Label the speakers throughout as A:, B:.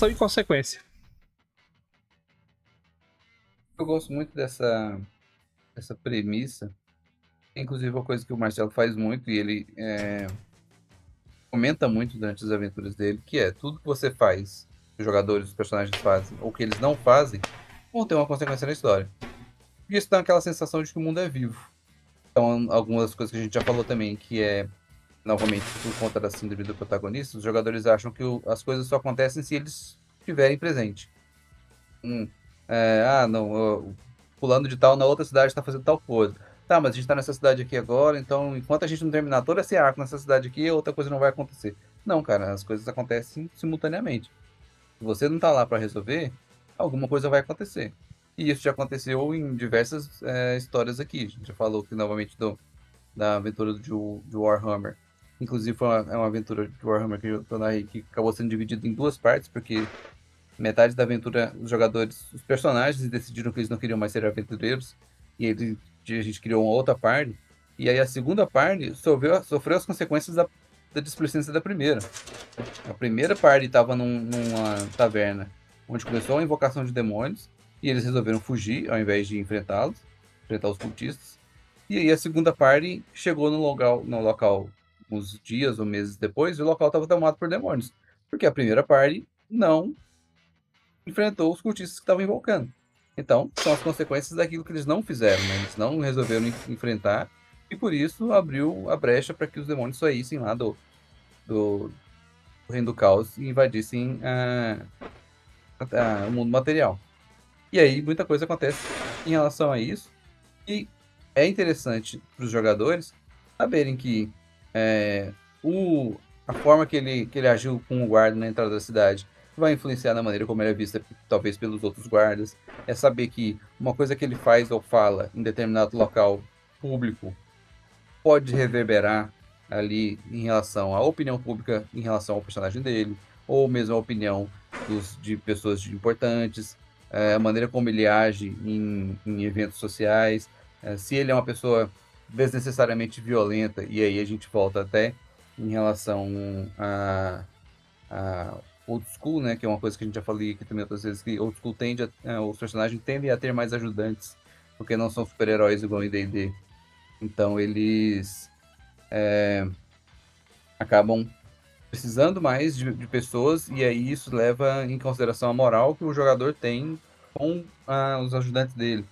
A: ação e consequência.
B: Eu gosto muito dessa premissa. Inclusive, uma coisa que o Marcelo faz muito e ele comenta muito durante as aventuras dele, que é tudo que você faz, que os jogadores, os personagens fazem, ou que eles não fazem, vão ter uma consequência na história. E isso dá aquela sensação de que o mundo é vivo. Então, algumas coisas que a gente já falou também, que é, novamente, por conta da síndrome do protagonista, os jogadores acham que as coisas só acontecem se eles estiverem presentes. Hum, não, fulano de tal na outra cidade está fazendo tal coisa. Tá, mas a gente está nessa cidade aqui agora, então enquanto a gente não terminar todo esse arco nessa cidade aqui, outra coisa não vai acontecer. Não, cara, as coisas acontecem simultaneamente. Se você não tá lá para resolver, alguma coisa vai acontecer. E isso já aconteceu em diversas histórias aqui. A gente já falou que novamente da aventura de Warhammer. Inclusive é uma aventura de Warhammer que eu narrei que acabou sendo dividida em duas partes, porque metade da aventura, os jogadores, os personagens decidiram que eles não queriam mais ser aventureiros, e a gente criou uma outra parte. E aí a segunda parte sofreu as consequências da displicência da primeira. A primeira parte estava numa taverna, onde começou a invocação de demônios, e eles resolveram fugir ao invés de enfrentá-los, enfrentar os cultistas. E aí a segunda parte chegou no local uns dias ou meses depois, e o local estava tomado por demônios. Porque a primeira parte não enfrentou os cultistas que estavam invocando. Então, são as consequências daquilo que eles não fizeram, né? Eles não resolveram enfrentar, e por isso abriu a brecha para que os demônios saíssem lá do Reino do Caos e invadissem o mundo material. E aí, muita coisa acontece em relação a isso, e é interessante para os jogadores saberem que é, o, a forma que ele agiu com o guarda na entrada da cidade vai influenciar na maneira como ele é visto, talvez pelos outros guardas. É saber que uma coisa que ele faz ou fala em determinado local público pode reverberar ali em relação à opinião pública, em relação ao personagem dele, ou mesmo a opinião de pessoas importantes, a maneira como ele age em eventos sociais, se ele é uma pessoa desnecessariamente violenta, e aí a gente volta até em relação a old school, né, que é uma coisa que a gente já falou aqui também outras vezes, que old school os personagens tendem a ter mais ajudantes, porque não são super-heróis igual em D&D. Então eles acabam precisando mais de pessoas, e aí isso leva em consideração a moral que o jogador tem com os ajudantes dele.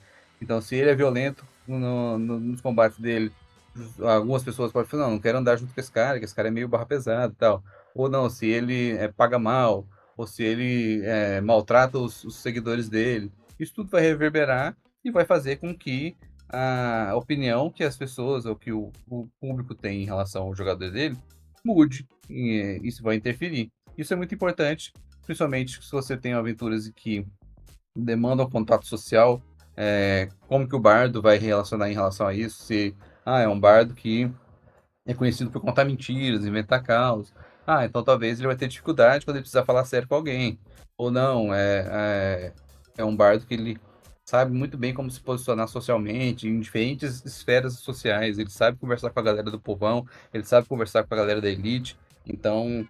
B: Então, se ele é violento nos combates dele, algumas pessoas podem falar, não, não quero andar junto com esse cara, que esse cara é meio barra pesada e tal. Ou não, se ele paga mal, ou se ele maltrata os seguidores dele. Isso tudo vai reverberar e vai fazer com que a opinião que as pessoas, ou que o público tem em relação ao jogador dele, mude. E isso vai interferir. Isso é muito importante, principalmente se você tem aventuras que demandam contato social. Como que o bardo vai relacionar em relação a isso? Se é um bardo que é conhecido por contar mentiras, inventar caos. Então talvez ele vai ter dificuldade quando ele precisar falar sério com alguém. Ou não, é um bardo que ele sabe muito bem como se posicionar socialmente, em diferentes esferas sociais. Ele sabe conversar com a galera do povão, ele sabe conversar com a galera da elite. Então,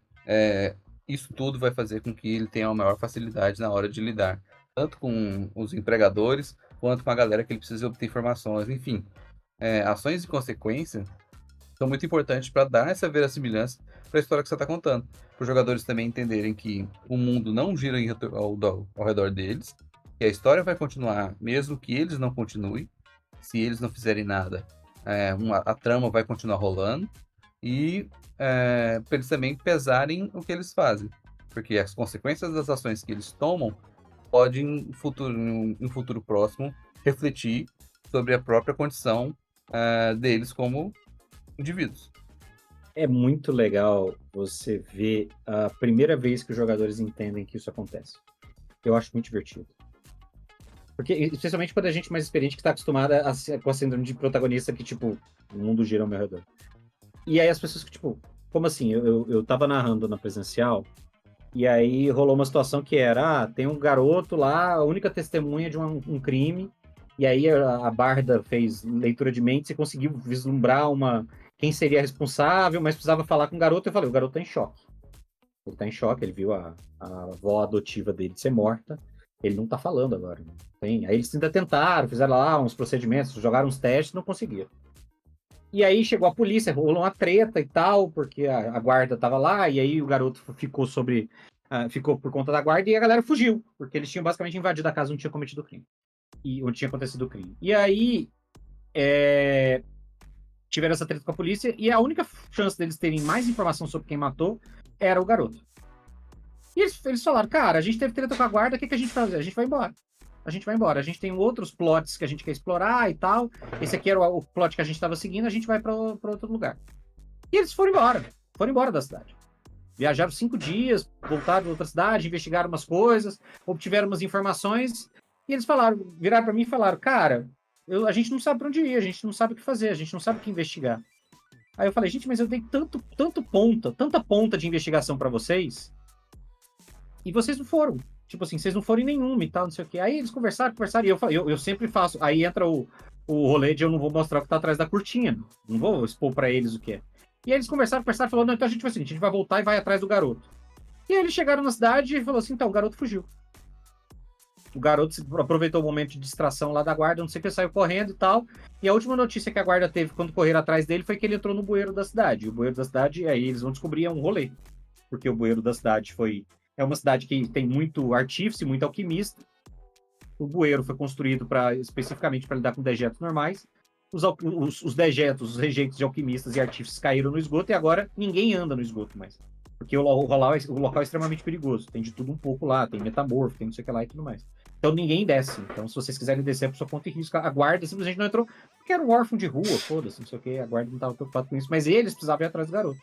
B: isso tudo vai fazer com que ele tenha uma maior facilidade na hora de lidar, tanto com os empregadores, quanto com a galera que ele precisa obter informações. Enfim, ações e consequências são muito importantes para dar essa verossimilhança para a história que você está contando. Para os jogadores também entenderem que o mundo não gira ao redor deles, que a história vai continuar mesmo que eles não continuem. Se eles não fizerem nada, a trama vai continuar rolando. E para eles também pesarem o que eles fazem. Porque as consequências das ações que eles tomam podem, em um futuro próximo, refletir sobre a própria condição deles como indivíduos.
C: É muito legal você ver a primeira vez que os jogadores entendem que isso acontece. Eu acho muito divertido. Porque, especialmente quando a gente mais experiente que está acostumada com a síndrome de protagonista que, tipo, o mundo gira ao meu redor. E aí as pessoas que, tipo, como assim? Eu tava narrando na presencial, e aí rolou uma situação que era, tem um garoto lá, a única testemunha de um crime, e aí a Barda fez leitura de mentes e conseguiu vislumbrar quem seria responsável, mas precisava falar com o garoto, eu falei, o garoto tá em choque. Ele tá em choque, ele viu a avó adotiva dele ser morta. Ele não tá falando agora. Não tem. Aí eles ainda tentaram, fizeram lá uns procedimentos, jogaram uns testes, não conseguiram. E aí chegou a polícia, rolou uma treta e tal, porque a guarda tava lá, e aí o garoto ficou por conta da guarda e a galera fugiu, porque eles tinham basicamente invadido a casa onde tinha cometido o crime. E onde tinha acontecido o crime. E aí tiveram essa treta com a polícia, e a única chance deles terem mais informação sobre quem matou era o garoto. E eles falaram, cara, a gente teve treta com a guarda, o que a gente vai fazer? A gente vai embora. A gente vai embora. A gente tem outros plots que a gente quer explorar e tal. Esse aqui era o plot que a gente estava seguindo, a gente vai para outro lugar. E eles foram embora. Foram embora da cidade. Viajaram 5 dias, voltaram para outra cidade, investigaram umas coisas, obtiveram umas informações. E eles viraram para mim e falaram, cara, a gente não sabe para onde ir, a gente não sabe o que fazer, a gente não sabe o que investigar. Aí eu falei, gente, mas eu dei tanta ponta de investigação para vocês, e vocês não foram. Tipo assim, vocês não foram em nenhuma e tal, não sei o quê. Aí eles conversaram, e eu sempre faço. Aí entra o rolê de eu não vou mostrar o que tá atrás da cortina. Não vou expor pra eles o que é. E aí eles conversaram, falou, não, então a gente vai assim, a gente vai voltar e vai atrás do garoto. E aí eles chegaram na cidade e falou assim, então, o garoto fugiu. O garoto aproveitou o momento de distração lá da guarda, não sei o que, saiu correndo e tal. E a última notícia que a guarda teve quando correram atrás dele foi que ele entrou no bueiro da cidade. E o bueiro da cidade, aí eles vão descobrir, é um rolê. Porque o bueiro da cidade é uma cidade que tem muito artífice, muito alquimista. O bueiro foi construído especificamente para lidar com dejetos normais. Os dejetos, os rejeitos de alquimistas e artífices caíram no esgoto e agora ninguém anda no esgoto mais. Porque o local é extremamente perigoso. Tem de tudo um pouco lá, tem metamorfo, tem não sei o que lá e tudo mais. Então ninguém desce. Então se vocês quiserem descer, a pessoa conta em risco. A guarda simplesmente não entrou porque era um órfão de rua, foda-se, não sei o que. A guarda não estava preocupada com isso, mas eles precisavam ir atrás do garoto.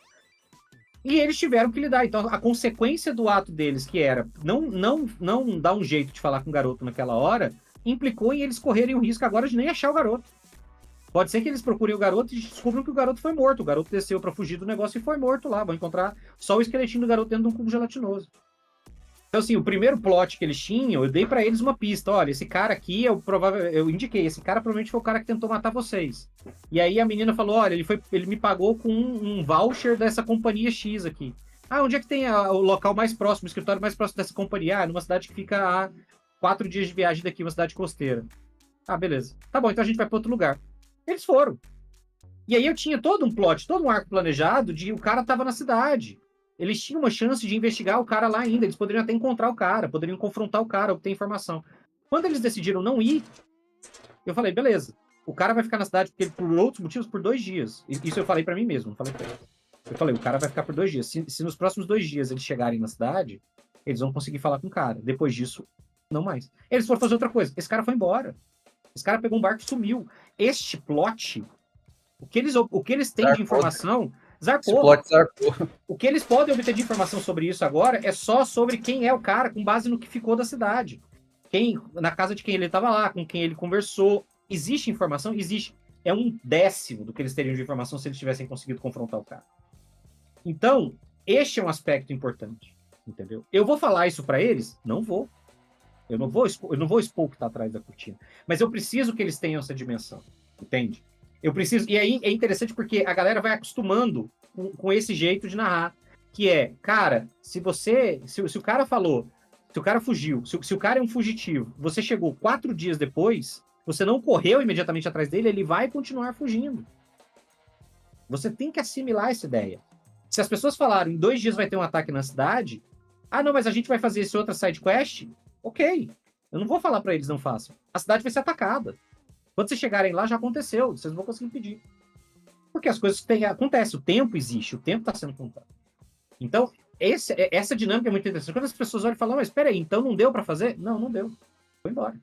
C: E eles tiveram que lidar. Então, a consequência do ato deles, que era não dar um jeito de falar com o garoto naquela hora, implicou em eles correrem o risco agora de nem achar o garoto. Pode ser que eles procurem o garoto e descubram que o garoto foi morto. O garoto desceu para fugir do negócio e foi morto lá. Vão encontrar só o esqueletinho do garoto dentro de um cubo gelatinoso. Então, assim, o primeiro plot que eles tinham, eu dei para eles uma pista. Olha, esse cara aqui, eu indiquei, esse cara provavelmente foi o cara que tentou matar vocês. E aí a menina falou, olha, ele me pagou com um voucher dessa companhia X aqui. Ah, onde é que tem o local mais próximo, o escritório mais próximo dessa companhia? Ah, numa cidade que fica a 4 dias de viagem daqui, uma cidade costeira. Ah, beleza. Tá bom, então a gente vai para outro lugar. Eles foram. E aí eu tinha todo um plot, todo um arco planejado de o cara tava na cidade. Eles tinham uma chance de investigar o cara lá ainda. Eles poderiam até encontrar o cara, poderiam confrontar o cara, obter informação. Quando eles decidiram não ir, eu falei, beleza. O cara vai ficar na cidade por outros motivos por 2 dias. Isso eu falei para mim mesmo, não falei pra ele. Eu falei, o cara vai ficar por 2 dias. Se nos próximos 2 dias eles chegarem na cidade, eles vão conseguir falar com o cara. Depois disso, não mais. Eles foram fazer outra coisa. Esse cara foi embora. Esse cara pegou um barco e sumiu. Este plot, o que eles têm de informação... Zarpou. O que eles podem obter de informação sobre isso agora é só sobre quem é o cara, com base no que ficou da cidade. Na casa de quem ele estava lá, com quem ele conversou. Existe informação? Existe. É 1/10 do que eles teriam de informação se eles tivessem conseguido confrontar o cara. Então, este é um aspecto importante. Entendeu? Eu vou falar isso para eles? Não vou. Eu não vou expor o que está atrás da cortina. Mas eu preciso que eles tenham essa dimensão. Entende? Eu preciso. E aí é interessante porque a galera vai acostumando com esse jeito de narrar. Que é, cara, se o cara falou, se o cara fugiu, se o cara é um fugitivo, você chegou 4 dias depois, você não correu imediatamente atrás dele, ele vai continuar fugindo. Você tem que assimilar essa ideia. Se as pessoas falaram, em 2 dias vai ter um ataque na cidade, ah, não, mas a gente vai fazer esse outra side quest, ok. Eu não vou falar pra eles não façam. A cidade vai ser atacada. Quando vocês chegarem lá, já aconteceu. Vocês não vão conseguir impedir. Porque as coisas acontecem. O tempo existe. O tempo está sendo contado. Então, essa dinâmica é muito interessante. Quando as pessoas olham e falam, mas espera aí, então não deu para fazer? Não deu. Foi embora.